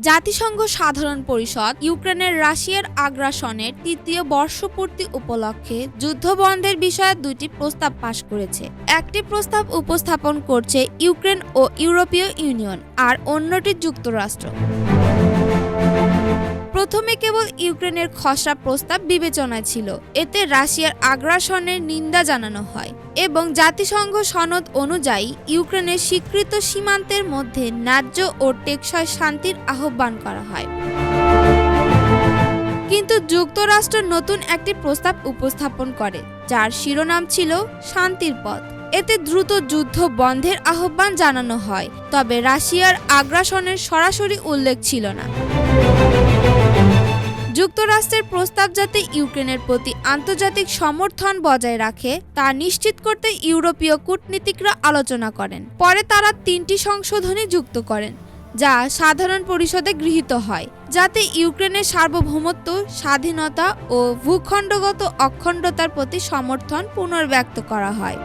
জাতিসংঘ সাধারণ পরিষদ ইউক্রেনের রাশিয়ার আগ্রাসনের তৃতীয় বর্ষপূর্তি উপলক্ষে যুদ্ধবন্ধের বিষয়ে দুটি প্রস্তাব পাশ করেছে। একটি প্রস্তাব উপস্থাপন করছে ইউক্রেন ও ইউরোপীয় ইউনিয়ন, আর অন্যটি যুক্তরাষ্ট্র। প্রথমে কেবল ইউক্রেনের খসড়া প্রস্তাব বিবেচনায় ছিল। এতে রাশিয়ার আগ্রাসনের নিন্দা জানানো হয় এবং জাতিসংঘ সনদ অনুযায়ী ইউক্রেনের স্বীকৃত সীমান্তের মধ্যে ন্যায্য ও টেকসই শান্তির আহ্বান করা হয়। কিন্তু যুক্তরাষ্ট্র নতুন একটি প্রস্তাব উপস্থাপন করে, যার শিরোনাম ছিল শান্তির পথ। এতে দ্রুত যুদ্ধ বন্ধের আহ্বান জানানো হয়, তবে রাশিয়ার আগ্রাসনের সরাসরি উল্লেখ ছিল না। যুক্তরাষ্ট্রের প্রস্তাব যাতে ইউক্রেনের প্রতি আন্তর্জাতিক সমর্থন বজায় রাখে তা নিশ্চিত করতে ইউরোপীয় কূটনীতিকরা আলোচনা করেন। পরে তারা ৩টি সংশোধনী যুক্ত করেন, যা সাধারণ পরিষদে গৃহীত হয়, যাতে ইউক্রেনের সার্বভৌমত্ব, স্বাধীনতা ও ভূখণ্ডগত অখণ্ডতার প্রতি সমর্থন পুনর্ব্যক্ত করা হয়।